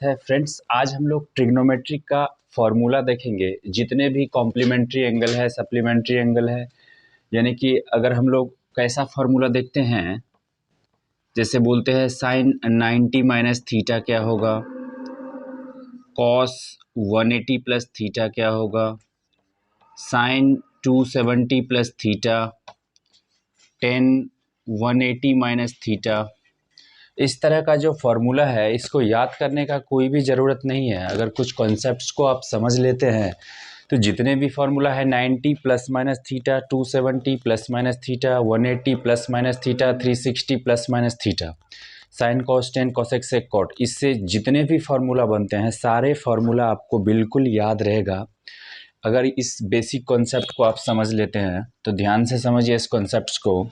है फ्रेंड्स। आज हम लोग ट्रिग्नोमेट्री का फॉर्मूला देखेंगे। जितने भी कॉम्प्लीमेंट्री एंगल है, सप्लीमेंट्री एंगल है, यानी कि अगर हम लोग कैसा फॉर्मूला देखते हैं, जैसे बोलते हैं साइन 90 माइनस थीटा क्या होगा, कॉस 180 प्लस थीटा क्या होगा, sine 270 plus theta, tan 180 minus theta. इस तरह का जो फॉर्मूला है, इसको याद करने का कोई भी ज़रूरत नहीं है। अगर कुछ कॉन्सेप्ट्स को आप समझ लेते हैं तो जितने भी फार्मूला है 90 plus minus theta, 270 plus minus theta, 180 plus minus theta, 360 plus minus theta, sine cos tan cosec sec cot, इससे जितने भी फार्मूला बनते हैं सारे फार्मूला आपको बिल्कुल याद रहेगा। अगर इस बेसिक कॉन्सेप्ट को आप समझ लेते हैं तो ध्यान से समझिए इस कॉन्सेप्ट्स को।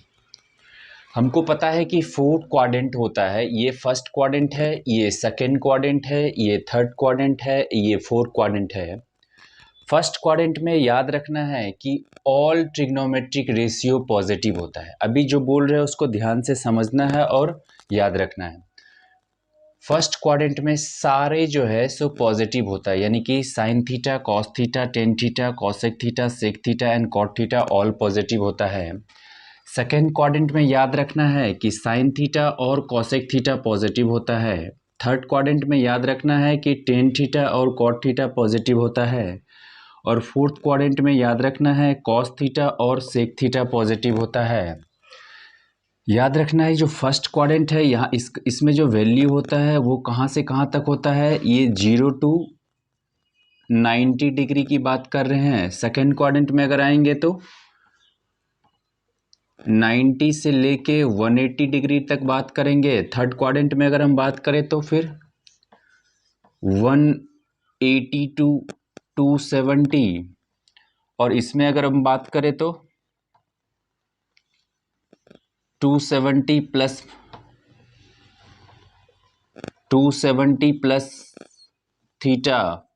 हमको पता है कि 4 क्वाड्रेंट होता है। ये फर्स्ट क्वाड्रेंट है, ये सेकंड क्वाड्रेंट है, ये थर्ड क्वाड्रेंट है, ये फोर्थ क्वाड्रेंट है। फर्स्ट क्वाड्रेंट में याद रखना है कि ऑल ट्रिग्नोमेट्रिक रेशियो पॉजिटिव होता है। अभी जो बोल रहे हैं उसको ध्यान से समझना है और याद रखना है। फर्स्ट क्वाड्रेंट में सारे जो है सो पॉजिटिव होता है, यानी कि sine theta, cos theta, tan theta, cosec theta, sec theta and cot theta all positive होता है। सेकेंड क्वाड्रेंट में याद रखना है कि साइन थीटा और कॉसेक थीटा पॉजिटिव होता है। थर्ड क्वाड्रेंट में याद रखना है कि टेन थीटा और कॉट थीटा पॉजिटिव होता है। और फोर्थ क्वाड्रेंट में याद रखना है कॉस थीटा और सेक थीटा पॉजिटिव होता है। याद रखना है जो फर्स्ट क्वाड्रेंट है, यहाँ इसमें जो वैल्यू होता है वो कहाँ से कहाँ तक होता है, ये 0 to 90 डिग्री की बात कर रहे हैं। सेकेंड क्वाड्रेंट में अगर आएंगे तो 90 से लेके 180 डिग्री तक बात करेंगे। थर्ड क्वाड्रेंट में अगर हम बात करें तो फिर 180 टू 270, और इसमें अगर हम बात करें तो 270 प्लस थीटा,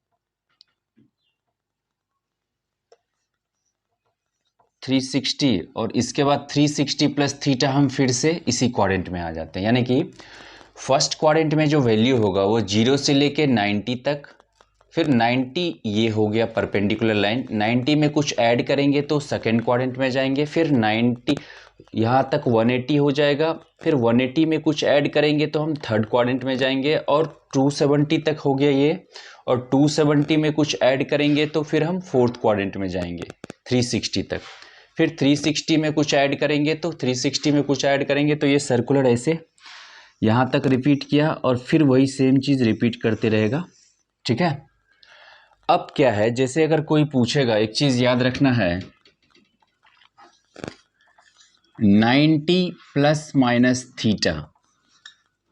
360, और इसके बाद 360 प्लस थीटा हम फिर से इसी क्वाड्रेंट में आ जाते हैं। यानी कि फर्स्ट क्वाड्रेंट में जो वैल्यू होगा वो 0 से लेके 90 तक, फिर 90 ये हो गया परपेंडिकुलर लाइन, 90 में कुछ ऐड करेंगे तो सेकेंड क्वाड्रेंट में जाएंगे, फिर 90 यहाँ तक 180 हो जाएगा, फिर 180 में कुछ ऐड करेंगे तो हम थर्ड क्वाड्रेंट में जाएंगे, और 270 तक हो गया ये, और 270 में कुछ ऐड करेंगे तो फिर हम फोर्थ क्वाड्रेंट में जाएंगे 360 तक, फिर 360 में कुछ ऐड करेंगे तो 360 में कुछ ऐड करेंगे, तो ये सर्कुलर ऐसे यहाँ तक रिपीट किया और फिर वही सेम चीज़ रिपीट करते रहेगा। ठीक है। अब क्या है, जैसे अगर कोई पूछेगा, एक चीज़ याद रखना है, 90 प्लस माइनस थीटा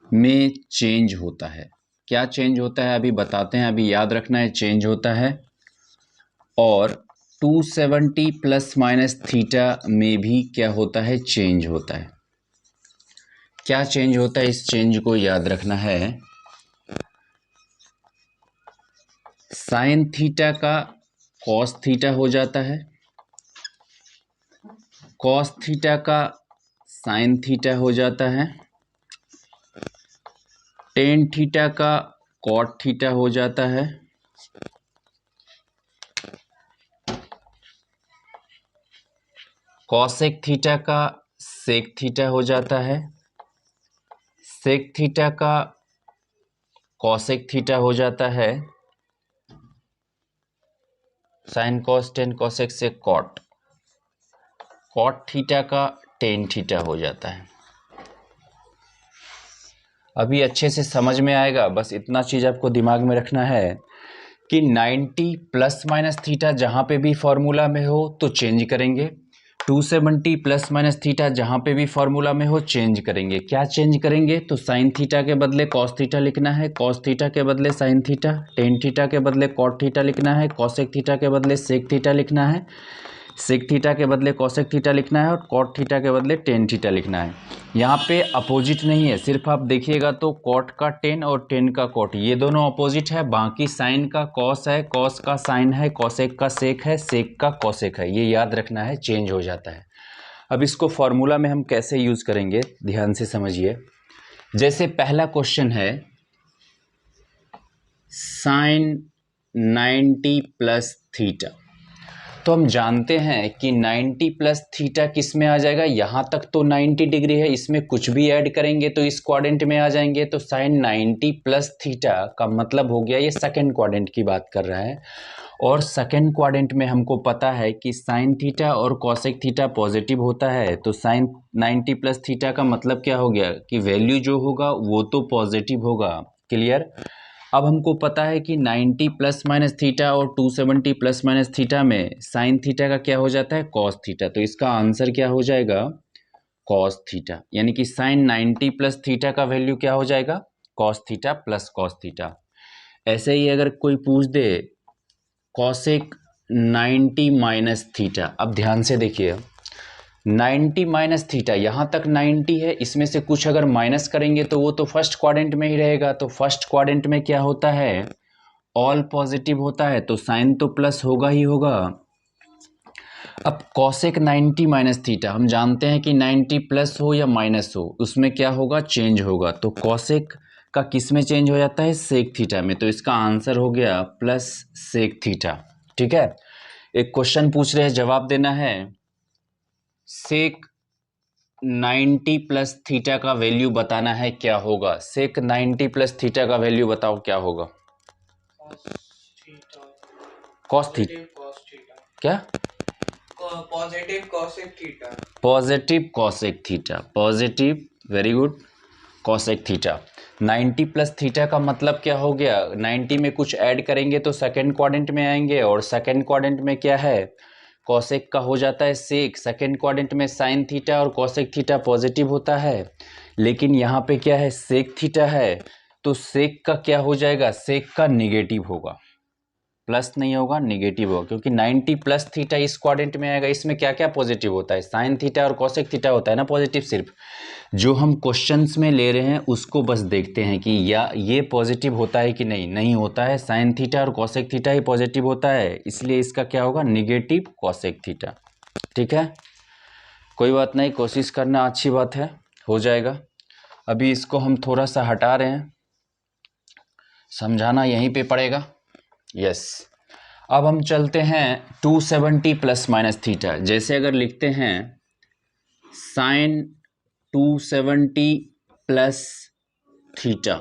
में चेंज होता है। क्या चेंज होता है अभी बताते हैं, अभी याद रखना है चेंज होता है। और 270 प्लस माइनस थीटा में भी क्या होता है, चेंज होता है। क्या चेंज होता है, इस चेंज को याद रखना है। साइन थीटा का कॉस थीटा हो जाता है, कॉस थीटा का साइन थीटा हो जाता है, टेन थीटा का कॉट थीटा हो जाता है, कॉसेक थीटा का सेक थीटा हो जाता है, सेक थीटा का कॉसेक थीटा हो जाता है, साइन कॉस टेन कॉसेक से कॉट, कॉट थीटा का टेन थीटा हो जाता है। अभी अच्छे से समझ में आएगा, बस इतना चीज़ आपको दिमाग में रखना है कि 90 प्लस माइनस थीटा जहाँ पे भी फॉर्मूला में हो तो चेंज करेंगे, 270 प्लस माइनस थीटा जहाँ पे भी फॉर्मूला में हो चेंज करेंगे। क्या चेंज करेंगे, तो साइन थीटा के बदले कॉस थीटा लिखना है, कॉस थीटा के बदले साइन थीटा, टेन थीटा के बदले कॉट थीटा लिखना है, कॉसेक थीटा के बदले सेक थीटा लिखना है, सेक थीटा के बदले कॉसेक थीटा लिखना है, और कॉट थीटा के बदले टेन थीटा लिखना है। यहाँ पे अपोजिट नहीं है, सिर्फ आप देखिएगा तो कॉट का टेन और टेन का कॉट ये दोनों अपोजिट है, बाकी साइन का कॉस है, कॉस का साइन है, कॉसेक का सेक है, सेक का कॉसेक है, ये याद रखना है, चेंज हो जाता है। अब इसको फॉर्मूला में हम कैसे यूज करेंगे, ध्यान से समझिए। जैसे पहला क्वेश्चन है, साइन 90 प्लस थीटा। तो हम जानते हैं कि 90 प्लस थीटा किस में आ जाएगा, यहाँ तक तो 90 डिग्री है, इसमें कुछ भी ऐड करेंगे तो इस क्वाड्रेंट में आ जाएंगे। तो साइन 90 प्लस थीटा का मतलब हो गया, ये सेकेंड क्वाड्रेंट की बात कर रहा है, और सेकेंड क्वाड्रेंट में हमको पता है कि साइन थीटा और कॉसेक थीटा पॉजिटिव होता है। तो साइन 90 प्लस थीटा का मतलब क्या हो गया कि वैल्यू जो होगा वो तो पॉजिटिव होगा। क्लियर। अब हमको पता है कि 90 प्लस माइनस थीटा और 270 प्लस माइनस थीटा में साइन थीटा का क्या हो जाता है, कॉस थीटा। तो इसका आंसर क्या हो जाएगा, कॉस थीटा। यानी कि साइन 90 प्लस थीटा का वैल्यू क्या हो जाएगा, cos theta plus cos theta. ऐसे ही अगर कोई पूछ दे कॉसेक 90 माइनस थीटा, अब ध्यान से देखिए 90 माइनस थीटा, यहाँ तक 90 है, इसमें से कुछ अगर माइनस करेंगे तो वो तो फर्स्ट क्वाड्रेंट में ही रहेगा। तो फर्स्ट क्वाड्रेंट में क्या होता है, ऑल पॉजिटिव होता है, तो साइन तो प्लस होगा ही होगा। अब कॉसेक 90 माइनस थीटा, हम जानते हैं कि 90 प्लस हो या माइनस हो उसमें क्या होगा, चेंज होगा। तो कॉसेक का किस में चेंज हो जाता है, सेक थीटा में। तो इसका आंसर हो गया प्लस सेक थीटा। ठीक है। एक क्वेश्चन पूछ रहे हैं, जवाब देना है। सेक 90 प्लस थीटा का वैल्यू बताना है, क्या होगा। सेक 90 प्लस थीटा का वैल्यू बताओ क्या होगा, कॉस थीटा। क्या, positive cosec theta. Positive cosec theta, positive, very good, cosec theta. 90 plus theta का मतलब क्या हो गया, 90 में कुछ ऐड करेंगे तो सेकेंड क्वाड्रेंट में आएंगे, और सेकेंड क्वाड्रेंट में क्या है, कॉसेक का हो जाता है सेक। सेकेंड क्वाड्रेंट में साइन थीटा और कॉसेक थीटा पॉजिटिव होता है, लेकिन यहाँ पे क्या है, सेक थीटा है। तो सेक का क्या हो जाएगा, सेक का निगेटिव होगा, प्लस नहीं होगा, निगेटिव होगा, क्योंकि 90 प्लस थीटा इस क्वाड्रेंट में आएगा। इसमें क्या क्या पॉजिटिव होता है, साइन थीटा और कॉसेक थीटा होता है ना पॉजिटिव। सिर्फ जो हम क्वेश्चंस में ले रहे हैं उसको बस देखते हैं कि या ये पॉजिटिव होता है कि नहीं, नहीं होता है, साइन थीटा और कॉसेक थीटा ही पॉजिटिव होता है, इसलिए इसका क्या होगा, निगेटिव कॉसेक थीटा। ठीक है, कोई बात नहीं, कोशिश करना अच्छी बात है, हो जाएगा। अभी इसको हम थोड़ा सा हटा रहे हैं, समझाना यहीं पे पड़ेगा। यस। अब हम चलते हैं 270 प्लस माइनस थीटा। जैसे अगर लिखते हैं साइन 270 प्लस थीटा,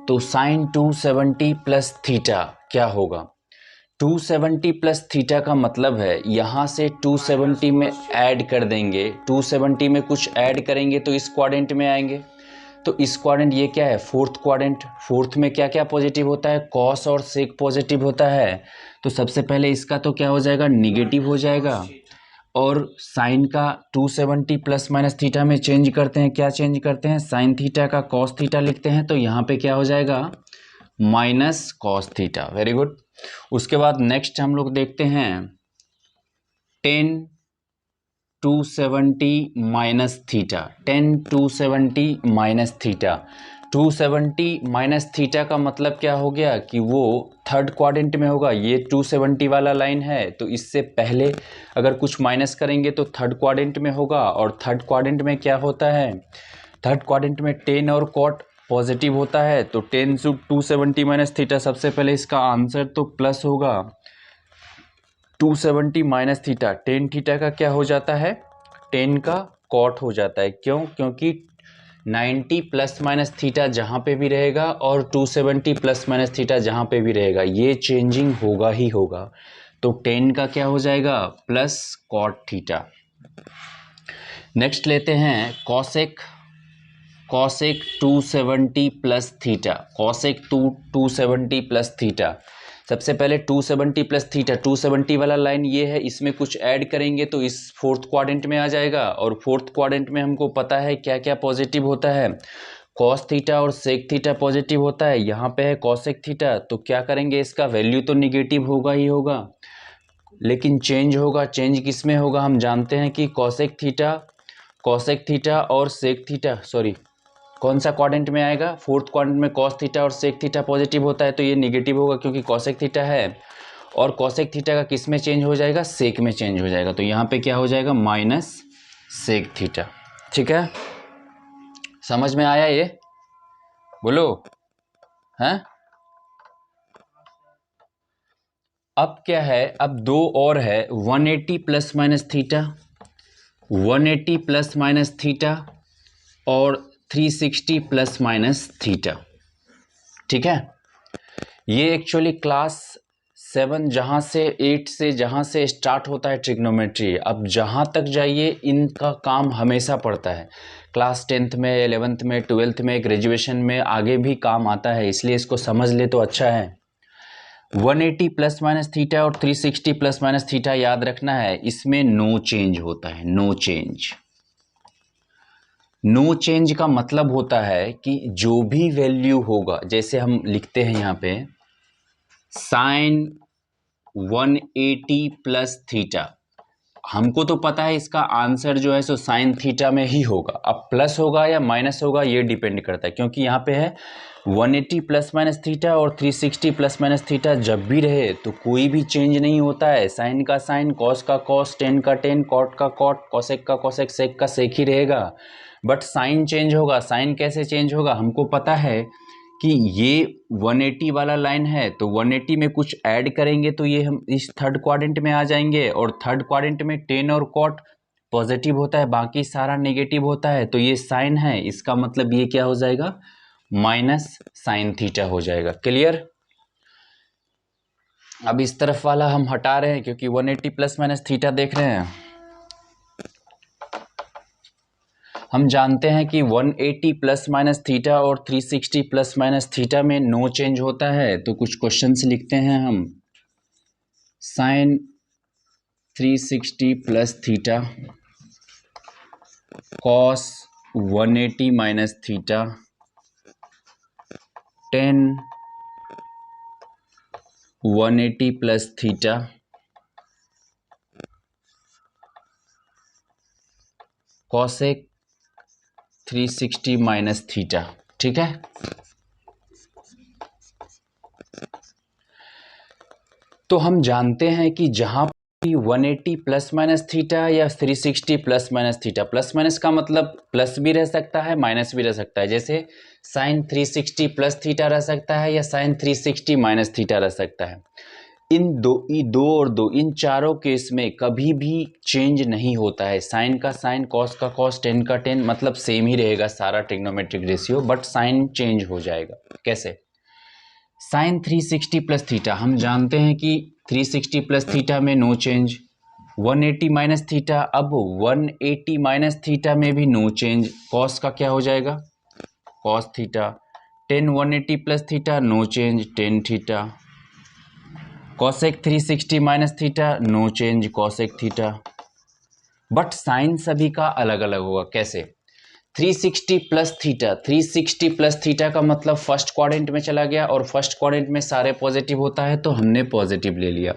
तो साइन 270 प्लस थीटा क्या होगा, 270 प्लस थीटा का मतलब है यहाँ से 270 में ऐड कर देंगे, 270 में कुछ ऐड करेंगे तो इस क्वाड्रेंट में आएंगे। तो इस क्वाड्रेंट, ये क्या है, फोर्थ क्वाड्रेंट। फोर्थ में क्या क्या पॉजिटिव होता है, कॉस और सेक पॉजिटिव होता है। तो सबसे पहले इसका तो क्या हो जाएगा, निगेटिव हो जाएगा। और साइन का 270 प्लस माइनस थीटा में चेंज करते हैं, क्या चेंज करते हैं, साइन थीटा का कॉस थीटा लिखते हैं, तो यहाँ पे क्या हो जाएगा, minus cos theta. Very good. उसके बाद नेक्स्ट हम लोग देखते हैं 10 270 minus theta, 10 270 minus theta. 270 minus theta का मतलब क्या हो गया कि वो थर्ड क्वाड्रेंट में होगा। ये 270 वाला लाइन है, तो इससे पहले अगर कुछ माइनस करेंगे तो थर्ड क्वाड्रेंट में होगा। और थर्ड क्वाड्रेंट में क्या होता है, थर्ड क्वाड्रेंट में टेन और कॉट पॉजिटिव होता है। तो 10 से 270 माइनस थीटा, सबसे पहले इसका आंसर तो प्लस होगा। 270 माइनस थीटा, टेन थीटा का क्या हो जाता है, टेन का कॉट हो जाता है। क्यों, क्योंकि 90 प्लस माइनस थीटा जहाँ पे भी रहेगा और 270 प्लस माइनस थीटा जहाँ पे भी रहेगा, ये चेंजिंग होगा ही होगा। तो 10 का क्या हो जाएगा, प्लस कॉट थीटा। नेक्स्ट लेते हैं cosec, cosec 270 plus theta, cosec 270 plus theta. सबसे पहले 270 प्लस थीटा, 270 वाला लाइन ये है, इसमें कुछ ऐड करेंगे तो इस फोर्थ क्वाड्रेंट में आ जाएगा। और फोर्थ क्वाड्रेंट में हमको पता है क्या क्या पॉजिटिव होता है, कॉस थीटा और सेक थीटा पॉजिटिव होता है। यहाँ पे है कॉसेक थीटा, तो क्या करेंगे, इसका वैल्यू तो निगेटिव होगा ही होगा, लेकिन चेंज होगा। चेंज किस में होगा, हम जानते हैं कि कॉसेक थीटा और सेक थीटा, सॉरी कौन सा क्वाड्रेंट में आएगा, फोर्थ क्वाड्रेंट में कॉस थीटा और सेक थीटा पॉजिटिव होता है, तो ये निगेटिव होगा क्योंकि कॉसेक थीटा है। और कॉसेक थीटा का किस में चेंज हो जाएगा, सेक में चेंज हो जाएगा। तो यहाँ पे क्या हो जाएगा, माइनस सेक थीटा। ठीक है, समझ में आया ये, बोलो, हैं, अब क्या है, अब दो और है, 180 plus minus theta, 180 plus minus theta और 360 प्लस माइनस थीटा। ठीक है, ये एक्चुअली क्लास 7 जहाँ से 8 से जहाँ से स्टार्ट होता है ट्रिग्नोमेट्री, अब जहाँ तक जाइए इनका काम हमेशा पड़ता है। क्लास 10th में, 11th में, 12th में, ग्रेजुएशन में आगे भी काम आता है, इसलिए इसको समझ ले तो अच्छा है। 180 प्लस माइनस थीटा और 360 प्लस माइनस थीटा याद रखना है, इसमें नो चेंज होता है, नो चेंज। नो चेंज का मतलब होता है कि जो भी वैल्यू होगा, जैसे हम लिखते हैं यहाँ पे साइन 180 प्लस थीटा, हमको तो पता है इसका आंसर जो है सो साइन थीटा में ही होगा। अब प्लस होगा या माइनस होगा ये डिपेंड करता है, क्योंकि यहाँ पे है 180 प्लस माइनस थीटा और 360 प्लस माइनस थीटा, जब भी रहे तो कोई भी चेंज नहीं होता है। साइन का साइन, कॉस का कॉस, टेन का टेन, कॉट का कॉट, कोसेक का कोसेक, सेक का सेक ही रहेगा। बट साइन चेंज होगा। साइन कैसे चेंज होगा, हमको पता है कि ये 180 वाला लाइन है तो 180 में कुछ ऐड करेंगे तो ये हम इस थर्ड क्वाड्रेंट में आ जाएंगे, और थर्ड क्वाड्रेंट में टेन और कॉट पॉजिटिव होता है, बाकी सारा नेगेटिव होता है। तो ये साइन है, इसका मतलब ये क्या हो जाएगा, माइनस साइन थीटा हो जाएगा। क्लियर। अब इस तरफ वाला हम हटा रहे हैं क्योंकि 180 प्लस माइनस थीटा देख रहे हैं। हम जानते हैं कि 180 प्लस माइनस थीटा और 360 प्लस माइनस थीटा में नो चेंज होता है। तो कुछ क्वेश्चंस लिखते हैं हम। Sine 360 plus theta, cos 180 minus theta, tan 180 plus theta, cosec 360 minus theta. ठीक है, तो हम जानते हैं कि जहां 180 प्लस माइनस थीटा या 360 plus minus theta, plus minus का मतलब प्लस भी रह सकता है माइनस भी रह सकता है, जैसे साइन 360 प्लस थीटा रह सकता है या साइन 360 माइनस थीटा रह सकता है। इन दो और दो, इन चारों केस में कभी भी चेंज नहीं होता है। साइन का साइन, कॉस का कॉस, टेन का टेन, मतलब सेम ही रहेगा सारा trigonometric ratio, but sign change हो जाएगा। कैसे, साइन 360 प्लस थीटा, हम जानते हैं कि 360 प्लस थीटा में नो चेंज। 180 माइनस थीटा, अब 180 माइनस थीटा में भी नो चेंज। कॉस का क्या हो जाएगा, cos theta. Tan 180 plus theta, no change, tan theta. Cosec 360 minus theta, no change, cosec theta. But sign सभी का अलग अलग होगा। कैसे, 360 प्लस थीटा, 360 प्लस थीटा का मतलब फर्स्ट क्वाड्रेंट में चला गया और फर्स्ट क्वाड्रेंट में सारे पॉजिटिव होता है तो हमने पॉजिटिव ले लिया।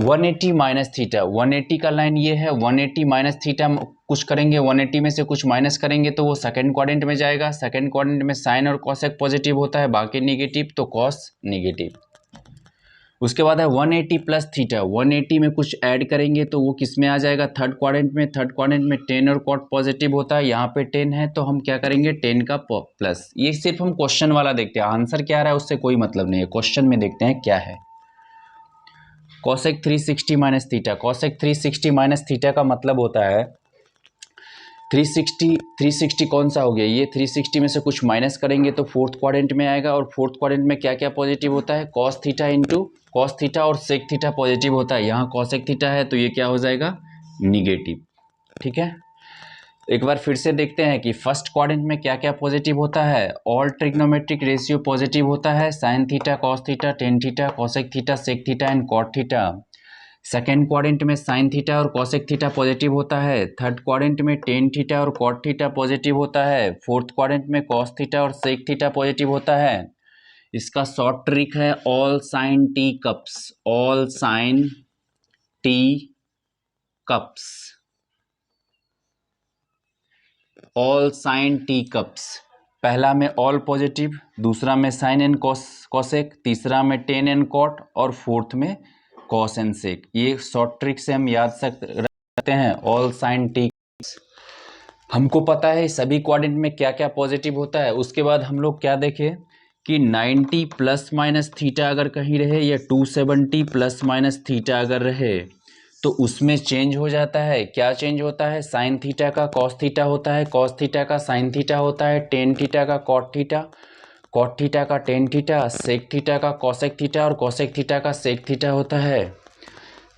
180 माइनस थीटा, 180 का लाइन ये है, 180 माइनस थीटा कुछ करेंगे, 180 में से कुछ माइनस करेंगे तो वो सेकंड क्वाड्रेंट में जाएगा। सेकंड क्वाड्रेंट में साइन और कॉसेक पॉजिटिव होता है, बाकी नेगेटिव, तो कॉस नेगेटिव। उसके बाद है 180 प्लस थीटा, 180 में कुछ ऐड करेंगे तो वो किस में आ जाएगा, थर्ड क्वाड्रेंट में। थर्ड क्वाड्रेंट में टेन और कॉट पॉजिटिव होता है, यहाँ पे 10 है तो हम क्या करेंगे, 10 का प्लस। ये सिर्फ हम क्वेश्चन वाला देखते हैं, आंसर क्या आ रहा है उससे कोई मतलब नहीं है, क्वेश्चन में देखते हैं क्या है। Cosec 360 minus theta, cosec 360 minus theta का मतलब होता है 360 कौन सा हो गया, ये 360 में से कुछ माइनस करेंगे तो फोर्थ क्वाड्रेंट में आएगा, और फोर्थ क्वाड्रेंट में क्या क्या पॉजिटिव होता है, cos theta into cos theta और सेक थीटा पॉजिटिव होता है। यहाँ कॉसेक थीटा है तो ये क्या हो जाएगा, निगेटिव। ठीक है, एक बार फिर से देखते हैं कि फर्स्ट क्वाड्रेंट में क्या क्या पॉजिटिव होता है। ऑल ट्रिग्नोमेट्रिक रेशियो पॉजिटिव होता है, sine theta, cos theta, tan theta, cosec theta, sec theta and cot theta. Second quadrant में साइन थीटा और कॉसेक थीटा पॉजिटिव होता है। थर्ड क्वाड्रेंट में टेन थीटा और कॉट थीटा पॉजिटिव होता है। फोर्थ क्वाड्रेंट में कॉस थीटा और सेक थीटा पॉजिटिव होता है। इसका शॉर्ट ट्रिक है all sine tea cups, all sine tea cups, all sine tea cups. पहला में ऑल पॉजिटिव, दूसरा में साइन एंड कॉसेक, तीसरा में टेन एंड कॉट और फोर्थ में कॉस एंड सेक। ये शॉर्ट ट्रिक से हम याद रखते हैं ऑल साइन टी। हमको पता है सभी क्वाड्रेंट में क्या क्या पॉजिटिव होता है। उसके बाद हम लोग क्या देखें कि 90 प्लस माइनस थीटा अगर कहीं रहे या 270 प्लस माइनस थीटा अगर रहे तो उसमें चेंज हो जाता है। क्या चेंज होता है? साइन थीटा का कॉस थीटा होता है, कॉस थीटा का साइन थीटा होता है, टेन थीटा का कॉट थीटा, कॉट थीटा का टेन थीटा, सेक थीटा का कॉसेक थीटा और कॉसेक थीटा का सेक थीटा होता है।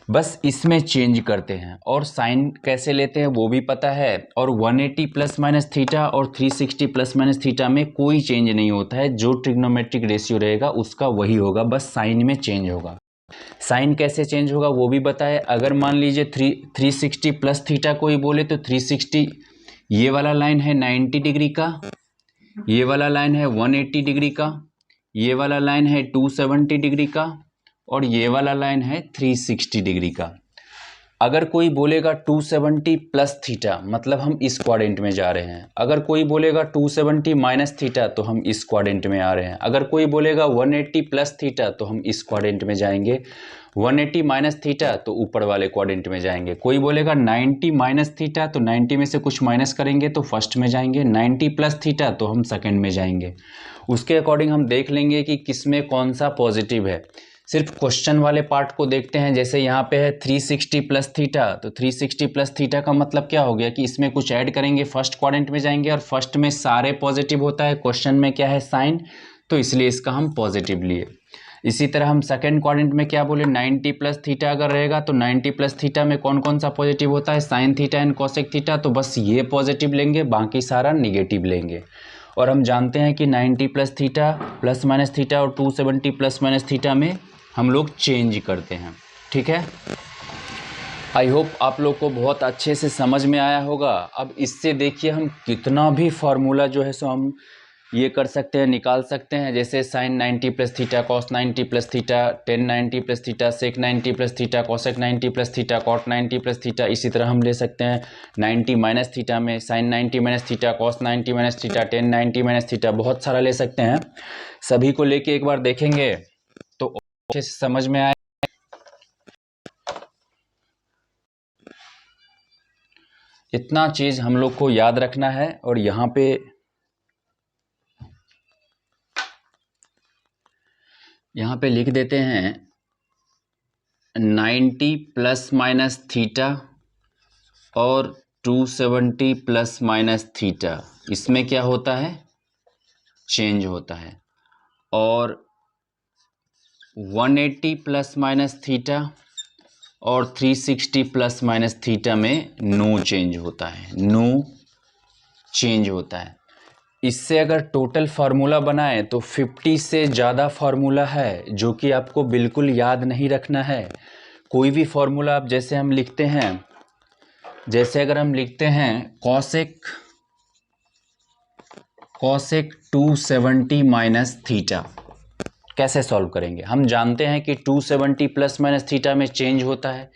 बस इसमें चेंज करते हैं और साइन कैसे लेते हैं वो भी पता है। और 180 प्लस माइनस थीटा और 360 प्लस माइनस थीटा में कोई चेंज नहीं होता है, जो ट्रिग्नोमेट्रिक रेशियो रहेगा उसका वही होगा, बस साइन में चेंज होगा। साइन कैसे चेंज होगा वो भी बताए। अगर मान लीजिए 360 प्लस थीटा कोई बोले तो 360 ये वाला लाइन है 90 डिग्री का, ये वाला लाइन है 180 डिग्री का, ये वाला लाइन है 270 डिग्री का और ये वाला लाइन है 360 डिग्री का। अगर कोई बोलेगा 270 प्लस थीटा मतलब हम इस क्वाड्रेंट में जा रहे हैं। अगर कोई बोलेगा 270 माइनस थीटा तो हम इस क्वाड्रेंट में आ रहे हैं। अगर कोई बोलेगा 180 प्लस थीटा तो हम इस क्वाड्रेंट में जाएंगे। 180 माइनस थीटा तो ऊपर वाले क्वाड्रेंट में जाएंगे। कोई बोलेगा 90 माइनस थीटा तो 90 में से कुछ माइनस करेंगे तो फर्स्ट में जाएंगे। 90 प्लस थीटा तो हम सेकंड में जाएंगे। उसके अकॉर्डिंग हम देख लेंगे कि किस में कौन सा पॉजिटिव है। सिर्फ क्वेश्चन वाले पार्ट को देखते हैं। जैसे यहाँ पे है 360 प्लस थीटा, तो 360 प्लस थीटा का मतलब क्या हो गया कि इसमें कुछ ऐड करेंगे फर्स्ट क्वाड्रेंट में जाएंगे और फर्स्ट में सारे पॉजिटिव होता है। क्वेश्चन में क्या है? साइन, तो इसलिए इसका हम पॉजिटिव लिए। इसी तरह हम सेकंड क्वाड्रेंट में क्या बोले? 90 प्लस थीटा अगर रहेगा तो 90 प्लस थीटा में कौन कौन सा पॉजिटिव होता है? Sine theta and cosec theta, तो बस ये पॉजिटिव लेंगे, बाकी सारा निगेटिव लेंगे। और हम जानते हैं कि 90 plus theta plus minus theta और 270 प्लस माइनस थीटा में हम लोग चेंज करते हैं। ठीक है, आई होप आप लोग को बहुत अच्छे से समझ में आया होगा। अब इससे देखिए हम कितना भी फार्मूला जो है सो हम ये कर सकते हैं, निकाल सकते हैं। जैसे sine 90 plus theta, cos 90 plus theta, tan 90 plus theta, sec 90 plus theta, cosec 90 plus theta, cot 90 plus theta. इसी तरह हम ले सकते हैं 90 माइनस थीटा में sine 90 minus theta, cos 90 minus theta, tan 90 minus theta, बहुत सारा ले सकते हैं। सभी को लेके एक बार देखेंगे तो अच्छे से समझ में आए। इतना चीज हम लोग को याद रखना है। और यहाँ पे लिख देते हैं 90 प्लस माइनस थीटा और 270 प्लस माइनस थीटा, इसमें क्या होता है? चेंज होता है। और 180 प्लस माइनस थीटा और 360 प्लस माइनस थीटा में नो चेंज होता है, नो चेंज होता है। इससे अगर टोटल फार्मूला बनाए तो 50 से ज़्यादा फार्मूला है जो कि आपको बिल्कुल याद नहीं रखना है। कोई भी फार्मूला आप जैसे हम लिखते हैं, जैसे अगर हम लिखते हैं कॉसेक 270 माइनस थीटा, कैसे सॉल्व करेंगे? हम जानते हैं कि 270 प्लस माइनस थीटा में चेंज होता है।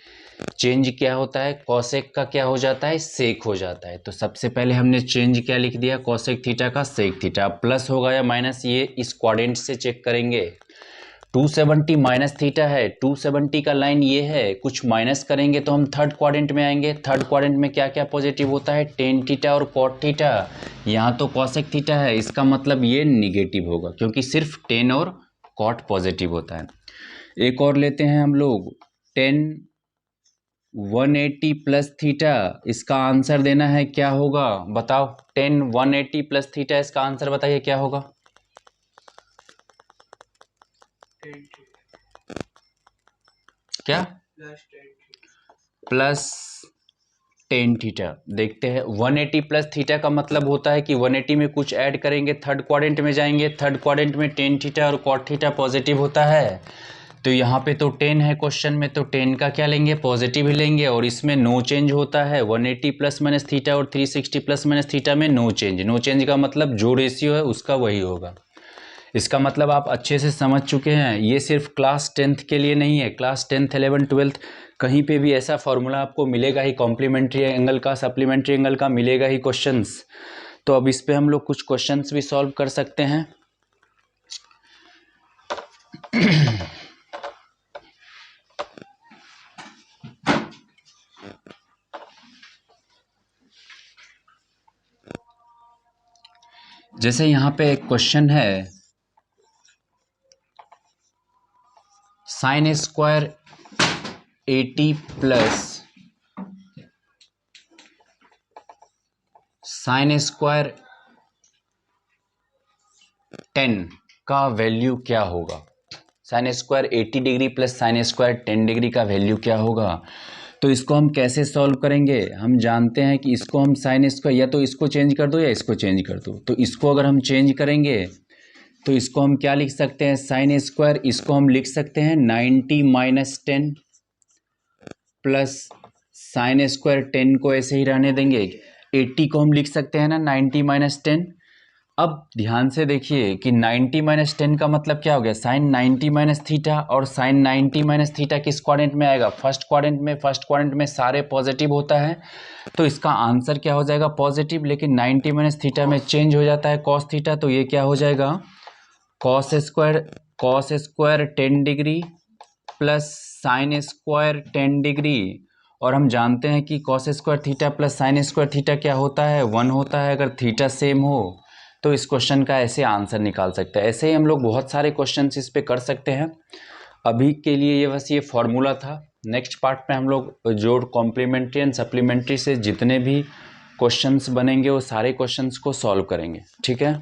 चेंज क्या होता है? कॉसेक का क्या हो जाता है? सेक हो जाता है। तो सबसे पहले हमने चेंज क्या लिख दिया? कॉसेक थीटा का सेक थीटा। प्लस होगा या माइनस ये इस क्वाड्रेंट से चेक करेंगे। 270 माइनस थीटा है, 270 का लाइन ये है, कुछ माइनस करेंगे तो हम थर्ड क्वाड्रेंट में आएंगे। थर्ड क्वाड्रेंट में क्या क्या पॉजिटिव होता है? टेन थीटा और कॉट थीटा। यहाँ तो कॉसेक थीटा है, इसका मतलब ये निगेटिव होगा क्योंकि सिर्फ टेन और कॉट पॉजिटिव होता है। एक और लेते हैं हम लोग, टेन 180 प्लस थीटा, इसका आंसर देना है, क्या होगा बताओ? टेन 180 प्लस थीटा, इसका आंसर बताइए क्या होगा? क्या? Plus tan theta. देखते हैं 180 प्लस थीटा का मतलब होता है कि 180 में कुछ ऐड करेंगे, थर्ड क्वाड्रेंट में जाएंगे। थर्ड क्वाड्रेंट में टेन थीटा और कॉट थीटा पॉजिटिव होता है। तो यहाँ पे तो 10 है क्वेश्चन में, तो 10 का क्या लेंगे? पॉजिटिव ही लेंगे। और इसमें नो चेंज होता है। 180 प्लस माइनस थीटा और 360 प्लस माइनस थीटा में नो चेंज। नो चेंज का मतलब जो रेशियो है उसका वही होगा। इसका मतलब आप अच्छे से समझ चुके हैं। ये सिर्फ क्लास 10th के लिए नहीं है, क्लास 10th 11th 12th कहीं पे भी ऐसा फॉर्मूला आपको मिलेगा ही। कॉम्प्लीमेंट्री एंगल का, सप्लीमेंट्री एंगल का मिलेगा ही क्वेश्चंस। तो अब इस पे हम लोग कुछ क्वेश्चंस भी सॉल्व कर सकते हैं। जैसे यहाँ पे एक क्वेश्चन है sine square 80 plus sine square 10 का वैल्यू क्या होगा। Sine square 80 degree plus sine square 10 degree का वैल्यू क्या होगा। तो इसको हम कैसे सॉल्व करेंगे, हम जानते हैं कि इसको हम साइन स्क्वायर या तो इसको चेंज कर दो या इसको चेंज कर दो। तो इसको अगर हम चेंज करेंगे तो इसको हम क्या लिख सकते हैं, साइन स्क्वायर, इसको हम लिख सकते हैं 90 माइनस 10 प्लस साइन स्क्वायर 10 को ऐसे ही रहने देंगे, 80 को हम लिख सकते हैं ना 90 माइनस 10। अब ध्यान से देखिए कि 90 माइनस 10 का मतलब क्या हो गया, साइन 90 माइनस थीटा, और साइन 90 माइनस थीटा किस क्वाड्रेंट में आएगा, फर्स्ट क्वाड्रेंट में। फर्स्ट क्वाड्रेंट में सारे पॉजिटिव होता है, तो इसका आंसर क्या हो जाएगा, पॉजिटिव। लेकिन 90 माइनस थीटा में चेंज हो जाता है कॉस थीटा, तो ये क्या हो जाएगा, cos square 10 degree plus sine square 10 degree. और हम जानते हैं कि cos square theta plus sine square theta क्या होता है, 1 होता है। अगर थीटा सेम हो तो इस क्वेश्चन का ऐसे आंसर निकाल सकते हैं। ऐसे ही हम लोग बहुत सारे क्वेश्चंस इस पे कर सकते हैं। अभी के लिए ये बस ये फॉर्मूला था। नेक्स्ट पार्ट में हम लोग जोड़, कॉम्प्लीमेंट्री एंड सप्लीमेंट्री से जितने भी क्वेश्चंस बनेंगे वो सारे क्वेश्चंस को सॉल्व करेंगे। ठीक है।